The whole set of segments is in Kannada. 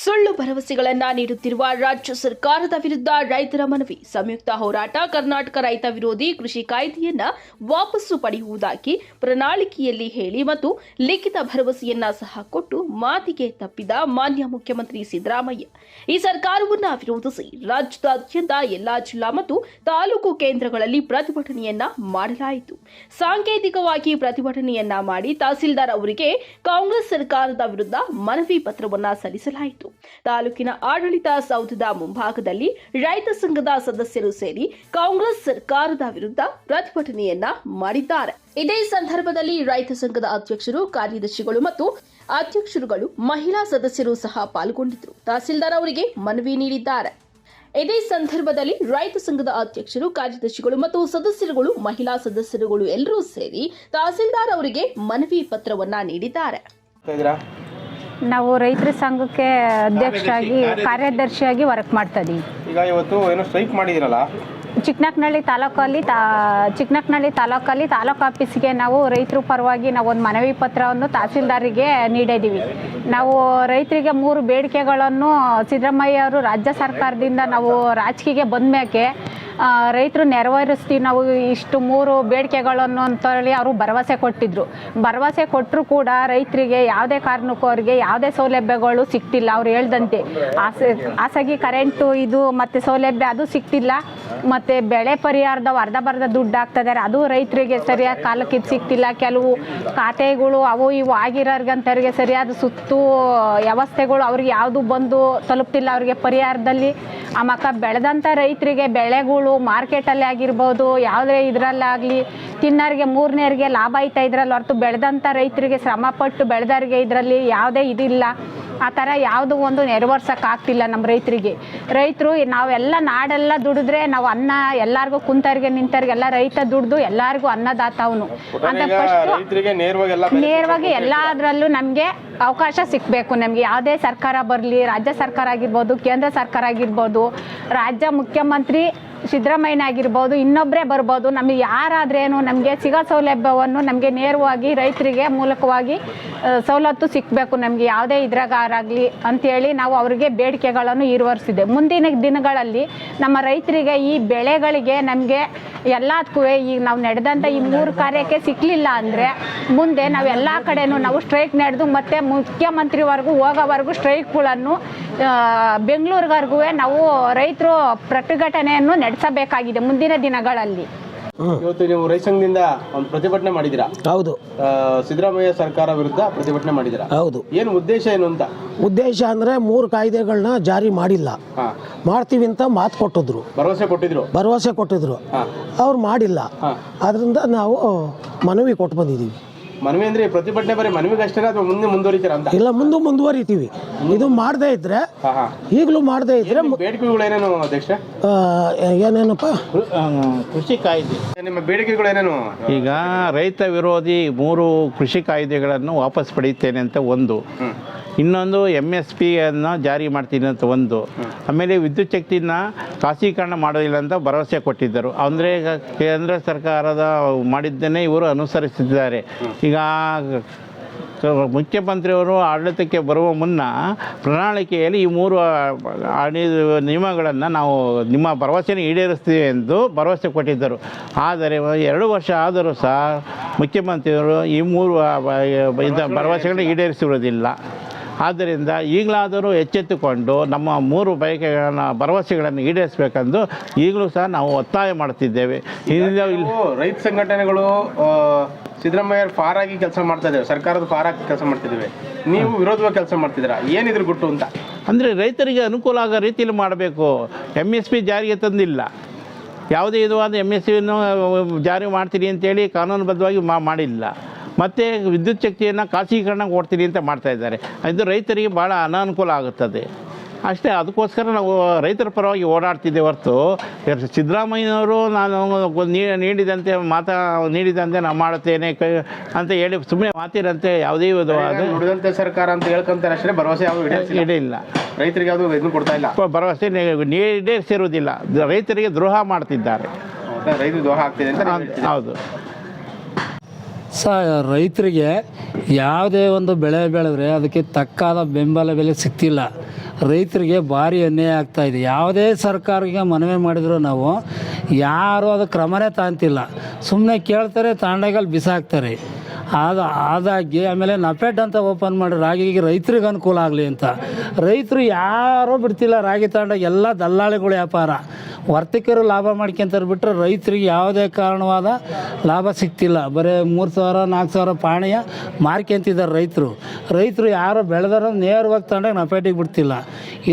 ಸುಳ್ಳು ಭರವಸೆಗಳನ್ನ ನೀಡುತ್ತಿರುವ ರಾಜ್ಯ ಸರ್ಕಾರದ ವಿರುದ್ಧ ರೈತರ ಮನವಿ. ಸಂಯುಕ್ತ ಹೋರಾಟ ಕರ್ನಾಟಕ ರೈತ ವಿರೋಧಿ ಕೃಷಿ ಕಾಯ್ದೆಯನ್ನ ವಾಪಸ್ಸು ಪಡೆಯುವುದಾಗಿ ಪ್ರಣಾಳಿಕೆಯಲ್ಲಿ ಹೇಳಿ ಮತ್ತು ಲಿಖಿತ ಭರವಸೆಯನ್ನ ಸಹ ಕೊಟ್ಟು ಮಾತಿಗೆ ತಪ್ಪಿದ ಮಾನ್ಯ ಮುಖ್ಯಮಂತ್ರಿ ಸಿದ್ದರಾಮಯ್ಯ ಈ ಸರ್ಕಾರವನ್ನ ವಿರೋಧಿಸಿ ರಾಜ್ಯದಾದ್ಯಂತ ಎಲ್ಲಾ ಜಿಲ್ಲಾ ಮತ್ತು ತಾಲೂಕು ಕೇಂದ್ರಗಳಲ್ಲಿ ಪ್ರತಿಭಟನೆಯನ್ನ ಮಾಡಲಾಯಿತು. ಸಾಂಕೇತಿಕವಾಗಿ ಪ್ರತಿಭಟನೆಯನ್ನ ಮಾಡಿ ತಹಸೀಲ್ದಾರ್ ಅವರಿಗೆ ಕಾಂಗ್ರೆಸ್ ಸರ್ಕಾರದ ವಿರುದ್ಧ ಮನವಿ ಪತ್ರವನ್ನ ಸಲ್ಲಿಸಲಾಯಿತು. ತಾಲೂಕಿನ ಆಡಳಿತ ಸೌಧದ ಮುಂಭಾಗದಲ್ಲಿ ರೈತ ಸಂಘದ ಸದಸ್ಯರು ಸೇರಿ ಕಾಂಗ್ರೆಸ್ ಸರ್ಕಾರದ ವಿರುದ್ಧ ಪ್ರತಿಭಟನೆಯನ್ನ ಮಾಡಿದ್ದಾರೆ. ಇದೇ ಸಂದರ್ಭದಲ್ಲಿ ರೈತ ಸಂಘದ ಅಧ್ಯಕ್ಷರು, ಕಾರ್ಯದರ್ಶಿಗಳು ಮತ್ತು ಅಧ್ಯಕ್ಷರುಗಳು, ಮಹಿಳಾ ಸದಸ್ಯರು ಸಹ ಪಾಲ್ಗೊಂಡಿದ್ದರು. ತಹಸೀಲ್ದಾರ್ ಅವರಿಗೆ ಮನವಿ ನೀಡಿದ್ದಾರೆ. ಇದೇ ಸಂದರ್ಭದಲ್ಲಿ ರೈತ ಸಂಘದ ಅಧ್ಯಕ್ಷರು, ಕಾರ್ಯದರ್ಶಿಗಳು ಮತ್ತು ಸದಸ್ಯರುಗಳು, ಮಹಿಳಾ ಸದಸ್ಯರುಗಳು ಎಲ್ಲರೂ ಸೇರಿ ತಹಸೀಲ್ದಾರ್ ಅವರಿಗೆ ಮನವಿ ಪತ್ರವನ್ನ ನೀಡಿದ್ದಾರೆ. ನಾವು ರೈತರ ಸಂಘಕ್ಕೆ ಅಧ್ಯಕ್ಷರಾಗಿ ಕಾರ್ಯದರ್ಶಿಯಾಗಿ ವರ್ಕ್ ಮಾಡ್ತಾ ಇದ್ದೀವಿ. ಈಗ ಇವತ್ತು ಏನೋ ಸ್ಟ್ರೈಕ್ ಮಾಡಿದಿರಲ್ಲ, ಚಿಕ್ಕನಕನಹಳ್ಳಿ ತಾಲೂಕಲ್ಲಿ ತಾಲೂಕು ಆಫೀಸ್ಗೆ ನಾವು ರೈತರ ಪರವಾಗಿ ನಾವು ಒಂದು ಮನವಿ ಪತ್ರವನ್ನು ತಹಸೀಲ್ದಾರಿಗೆ ನೀಡಿದ್ದೀವಿ. ನಾವು ರೈತರಿಗೆ 3 ಬೇಡಿಕೆಗಳನ್ನು ಸಿದ್ದರಾಮಯ್ಯ ಅವರು ರಾಜ್ಯ ಸರ್ಕಾರದಿಂದ ನಾವು ರಾಜಕೀಯಕ್ಕೆ ಬಂದ ಮೇಲೆ ರೈತರು ನೆರವೇರಿಸ್ತೀವಿ ನಾವು ಇಷ್ಟು 3 ಬೇಡಿಕೆಗಳನ್ನು ಅಂತೇಳಿ ಅವರು ಭರವಸೆ ಕೊಟ್ಟಿದ್ರು. ಭರವಸೆ ಕೊಟ್ಟರು ಕೂಡ ರೈತರಿಗೆ ಯಾವುದೇ ಕಾರಣಕ್ಕೂ ಅವರಿಗೆ ಯಾವುದೇ ಸೌಲಭ್ಯಗಳು ಸಿಗ್ತಿಲ್ಲ. ಅವ್ರು ಹೇಳ್ದಂತೆ ಖಾಸಗಿ ಕರೆಂಟು ಇದು ಮತ್ತು ಸೌಲಭ್ಯ ಅದು ಸಿಗ್ತಿಲ್ಲ. ಮತ್ತು ಬೆಳೆ ಪರಿಹಾರದ ಅರ್ಧ ದುಡ್ಡು ಹಾಕ್ತಿದ್ದಾರೆ, ಅದು ರೈತರಿಗೆ ಸರಿಯಾದ ಕಾಲಕ್ಕೆ ಇದು ಸಿಗ್ತಿಲ್ಲ. ಕೆಲವು ಖಾತೆಗಳು ಅವು ಇವು ಆಗಿರೋರ್ಗಂತವ್ರಿಗೆ ಸರಿಯಾದ ಸುತ್ತು ವ್ಯವಸ್ಥೆಗಳು ಅವ್ರಿಗೆ ಯಾವುದು ಬಂದು ತಲುಪ್ತಿಲ್ಲ ಅವರಿಗೆ ಪರಿಹಾರದಲ್ಲಿ. ಆಮೇಲೆ ಬೆಳೆದಂಥ ರೈತರಿಗೆ ಬೆಳೆಗಳು ಮಾರ್ಕೆಟಲ್ಲಿ ಆಗಿರ್ಬೋದು, ಯಾವುದೇ ಇದರಲ್ಲಾಗಲಿ ತಿನ್ನೋರಿಗೆ 3ನೇರಿಗೆ ಲಾಭ ಆಯ್ತಾ ಇದ್ರಲ್ಲಿ ಹೊರತು ಬೆಳೆದಂಥ ರೈತರಿಗೆ ಶ್ರಮಪಟ್ಟು ಬೆಳೆದವ್ರಿಗೆ ಇದರಲ್ಲಿ ಯಾವುದೇ ಇದಿಲ್ಲ. ಆ ಥರ ಯಾವುದೂ ಒಂದು ನೆರವೇರ್ಸೋಕ್ಕಾಗ್ತಿಲ್ಲ ನಮ್ಮ ರೈತರಿಗೆ. ರೈತರು ನಾವೆಲ್ಲ ನಾಡೆಲ್ಲ ದುಡಿದ್ರೆ ನಾವು ಅನ್ನ ಎಲ್ಲರಿಗೂ ಕುಂತವ್ರಿಗೆ ನಿಂತವ್ರಿಗೆಲ್ಲ ರೈತ ದುಡ್ದು ಎಲ್ಲರಿಗೂ ಅನ್ನದಾತ ಅವನು ಅಂತ ನೇರವಾಗಿ ಎಲ್ಲದರಲ್ಲೂ ನಮಗೆ ಅವಕಾಶ ಸಿಗಬೇಕು. ನಮಗೆ ಯಾವುದೇ ಸರ್ಕಾರ ಬರಲಿ, ರಾಜ್ಯ ಸರ್ಕಾರ ಆಗಿರ್ಬೋದು, ಕೇಂದ್ರ ಸರ್ಕಾರ ಆಗಿರ್ಬೋದು, ರಾಜ್ಯ ಮುಖ್ಯಮಂತ್ರಿ ಸಿದ್ದರಾಮಯ್ಯ ಆಗಿರ್ಬೋದು, ಇನ್ನೊಬ್ಬರೇ ಬರ್ಬೋದು, ನಮಗೆ ಯಾರಾದ್ರೇನು ನಮಗೆ ಸಿಗೋ ಸೌಲಭ್ಯವನ್ನು ನಮಗೆ ನೇರವಾಗಿ ರೈತರಿಗೆ ಮೂಲಕವಾಗಿ ಸವಲತ್ತು ಸಿಕ್ಕಬೇಕು. ನಮಗೆ ಯಾವುದೇ ಇದ್ರಾಗಾರಾಗಲಿ ಅಂಥೇಳಿ ನಾವು ಅವರಿಗೆ ಬೇಡಿಕೆಗಳನ್ನು ಈಡೇರಿಸಿದೆ. ಮುಂದಿನ ದಿನಗಳಲ್ಲಿ ನಮ್ಮ ರೈತರಿಗೆ ಈ ಬೆಳೆಗಳಿಗೆ ನಮಗೆ ಎಲ್ಲದಕ್ಕೂ ಈಗ ನಾವು ನಡೆದಂಥ ಈ 3 ಕಾರ್ಯಕ್ಕೆ ಸಿಕ್ಕಲಿಲ್ಲ ಅಂದರೆ ಮುಂದೆ ನಾವು ಎಲ್ಲ ಕಡೆನೂ ನಾವು ಸ್ಟ್ರೈಕ್ ನಡೆದು ಮತ್ತು ಮುಖ್ಯಮಂತ್ರಿವರೆಗೂ ಹೋಗೋವರೆಗೂ ಸ್ಟ್ರೈಕ್ಗಳನ್ನು ಬೆಂಗಳೂರಿವರೆಗೂ ನಾವು ರೈತರು ಪ್ರತಿಭಟನೆಯನ್ನು ನಡೆಸಬೇಕಾಗಿದೆ ಮುಂದಿನ ದಿನಗಳಲ್ಲಿ. ಇವತ್ತು ನೀವು ರೈತ ಸಂಘದಿಂದ ಒಂದು ಪ್ರತಿಭಟನೆ ಮಾಡಿದ್ದೀರಾ? ಹೌದು. ಸಿದ್ದರಾಮಯ್ಯ ಸರ್ಕಾರ ವಿರುದ್ಧ ಪ್ರತಿಭಟನೆ ಮಾಡಿದ್ದೀರಾ? ಹೌದು. ಏನು ಉದ್ದೇಶ ಏನು ಅಂತ? ಉದ್ದೇಶ ಅಂದರೆ 3 ಕಾಯ್ದೆಗಳನ್ನ ಜಾರಿ ಮಾಡಿಲ್ಲ, ಮಾಡ್ತೀವಿ ಅಂತ ಮಾತು ಕೊಟ್ಟಿದ್ರು, ಭರವಸೆ ಕೊಟ್ಟಿದ್ರು, ಅವ್ರು ಮಾಡಿಲ್ಲ. ಅದರಿಂದ ನಾವು ಮನವಿ ಕೊಟ್ಟು ಬಂದಿದ್ದೀವಿ. ಮನವಿ ಅಂದ್ರೆ ಪ್ರತಿಭಟನೆ ಬರೀ ಮನವಿಗೆ ಅಷ್ಟೇ ಅಥವಾ ಮುಂದೆ ಮುಂದುವರಿತೀರಾ ಅಂತ? ಇಲ್ಲ, ಮುಂದುವರಿತೀವಿ. ಇದು ಮಾಡದೇ ಇದ್ರೆ, ಈಗಲೂ ಮಾಡದೇ ಇದ್ರೆ ಬೇಡಿಕೆಗಳು ಏನೇನು ಅಧ್ಯಕ್ಷ? ಏನೇನಪ್ಪ? ಕೃಷಿ ಕಾಯ್ದೆ ನಿಮ್ಮ ಬೇಡಿಕೆಗಳು ಏನೇನು? ಈಗ ರೈತ ವಿರೋಧಿ 3 ಕೃಷಿ ಕಾಯ್ದೆಗಳನ್ನು ವಾಪಸ್ ಪಡೆಯುತ್ತೇನೆ ಅಂತ ಒಂದು, ಇನ್ನೊಂದು MSPಯನ್ನು ಜಾರಿ ಮಾಡ್ತೀನಿ ಅಂತ ಒಂದು, ಆಮೇಲೆ ವಿದ್ಯುತ್ ಶಕ್ತಿನ ಖಾಸಗೀಕರಣ ಮಾಡೋದಿಲ್ಲ ಅಂತ ಭರವಸೆ ಕೊಟ್ಟಿದ್ದರು. ಅಂದರೆ ಕೇಂದ್ರ ಸರ್ಕಾರದ ಮಾಡಿದ್ದನ್ನೇ ಇವರು ಅನುಸರಿಸಿದ್ದಾರೆ. ಈಗ ಮುಖ್ಯಮಂತ್ರಿಯವರು ಆಡಳಿತಕ್ಕೆ ಬರುವ ಮುನ್ನ ಪ್ರಣಾಳಿಕೆಯಲ್ಲಿ ಈ 3 ನಿಯಮಗಳನ್ನು ನಾವು ನಿಮ್ಮ ಭರವಸೆಯನ್ನು ಈಡೇರಿಸ್ತೀವಿ ಎಂದು ಭರವಸೆ ಕೊಟ್ಟಿದ್ದರು. ಆದರೆ 2 ವರ್ಷ ಆದರೂ ಸಹ ಮುಖ್ಯಮಂತ್ರಿಯವರು ಈ 3 ಭರವಸೆಗಳನ್ನು ಈಡೇರಿಸಿರುವುದಿಲ್ಲ. ಆದ್ದರಿಂದ ಈಗಲಾದರೂ ಎಚ್ಚೆತ್ತುಕೊಂಡು ನಮ್ಮ 3 ಭರವಸೆಗಳನ್ನು ಈಡೇರಿಸಬೇಕೆಂದು ಈಗಲೂ ಸಹ ನಾವು ಒತ್ತಾಯ ಮಾಡ್ತಿದ್ದೇವೆ. ರೈತ ಸಂಘಟನೆಗಳು ಸಿದ್ದರಾಮಯ್ಯ ಫಾರಾಗಿ ಕೆಲಸ ಮಾಡ್ತಾ ಇದ್ದೇವೆ, ಸರ್ಕಾರದ ಫಾರಾಗಿ ಕೆಲಸ ಮಾಡ್ತಿದ್ದೇವೆ, ನೀವು ವಿರೋಧವಾಗಿ ಕೆಲಸ ಮಾಡ್ತಿದ್ದೀರಾ, ಏನಿದ್ರ ಗುಟ್ಟು ಅಂತ? ಅಂದರೆ ರೈತರಿಗೆ ಅನುಕೂಲ ಆಗೋ ರೀತಿಯಲ್ಲಿ ಮಾಡಬೇಕು. MSP ಜಾರಿಗೆ ತಂದಿಲ್ಲ, ಯಾವುದೇ ವಿಧವಾದ MSPಯನ್ನು ಜಾರಿ ಮಾಡ್ತೀನಿ ಅಂತೇಳಿ ಕಾನೂನುಬದ್ಧವಾಗಿ ಮಾಡಿಲ್ಲ. ಮತ್ತು ವಿದ್ಯುತ್ ಶಕ್ತಿಯನ್ನು ಖಾಸಗೀಕರಣ ಕೊಡ್ತೀನಿ ಅಂತ ಮಾಡ್ತಾಯಿದ್ದಾರೆ. ಇದು ರೈತರಿಗೆ ಭಾಳ ಅನಾನುಕೂಲ ಆಗುತ್ತದೆ ಅಷ್ಟೇ. ಅದಕ್ಕೋಸ್ಕರ ನಾವು ರೈತರ ಪರವಾಗಿ ಓಡಾಡ್ತಿದ್ದೆ ಹೊರತು ಸಿದ್ದರಾಮಯ್ಯನವರು ನಾನು ನೀಡಿದಂತೆ ನಾನು ಮಾಡುತ್ತೇನೆ ಅಂತ ಹೇಳಿ ಸುಮ್ಮನೆ ಮಾತಿರಂತೆ ಯಾವುದೇ ವಿಧವಾದ ನುಡಿದಂತೆ ಸರ್ಕಾರ ಅಂತ ಹೇಳ್ಕೊಂತಾರೆ ಅಷ್ಟೇ, ಭರವಸೆ ಯಾವುದು ಈಡೇರಿಲ್ಲ. ರೈತರಿಗೆ ಯಾವುದು ಇದನ್ನು ಕೊಡ್ತಾ ಇಲ್ಲ, ಭರವಸೆ ಈಡೇರಿಸಿರುವುದಿಲ್ಲ. ರೈತರಿಗೆ ದ್ರೋಹ ಮಾಡ್ತಿದ್ದಾರೆ. ರೈತರು ದ್ರೋಹ ಆಗ್ತಿದೆ ಅಂತ? ಹೌದು. ರೈತರಿಗೆ ಯಾವುದೇ ಒಂದು ಬೆಳೆ ಬೆಳೆದ್ರೆ ಅದಕ್ಕೆ ತಕ್ಕಾದ ಬೆಂಬಲ ಬೆಲೆ ಸಿಗ್ತಿಲ್ಲ. ರೈತರಿಗೆ ಭಾರಿ ಅನ್ಯಾಯ ಆಗ್ತಾಯಿದೆ. ಯಾವುದೇ ಸರ್ಕಾರಕ್ಕೆ ಮನವಿ ಮಾಡಿದ್ರು ನಾವು ಯಾರೂ ಅದು ಕ್ರಮನೇ ತಾಂತಿಲ್ಲ. ಸುಮ್ಮನೆ ಕೇಳ್ತಾರೆ, ತಾಂಡಾಗಲ್ಲಿ ಬಿಸಾಕ್ತಾರೆ. ಆದಾಗಿ ಆಮೇಲೆ ನಫೆಡ್ ಅಂತ ಓಪನ್ ಮಾಡಿ ರಾಗಿಗೆ ರೈತರಿಗೆ ಅನುಕೂಲ ಆಗಲಿ ಅಂತ. ರೈತರು ಯಾರೂ ಬಿಡ್ತಿಲ್ಲ ರಾಗಿ ತಾಂಡ, ಎಲ್ಲ ದಲ್ಲಾಳಿಗಳ ವ್ಯಾಪಾರ. ವರ್ತಕರು ಲಾಭ ಮಾಡ್ಕೊಂತಾರೆ ಬಿಟ್ಟರೆ ರೈತರಿಗೆ ಯಾವುದೇ ಕಾರಣವಾದ ಲಾಭ ಸಿಗ್ತಿಲ್ಲ. ಬರೀ 3,000 4,000 ಪಾಣಿಯ ಮಾರ್ಕೊಂತಿದ್ದಾರೆ ರೈತರು ಯಾರು ಬೆಳೆದಾರ ನೇರವಾಗಿ ತಗೊಂಡಾಗ ನಫೆಟಿಗೆ ಬಿಡ್ತಿಲ್ಲ.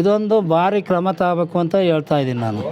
ಇದೊಂದು ಭಾರಿ ಕ್ರಮ ತಗೋಬೇಕು ಅಂತ ಹೇಳ್ತಾ ಇದ್ದೀನಿ ನಾನು.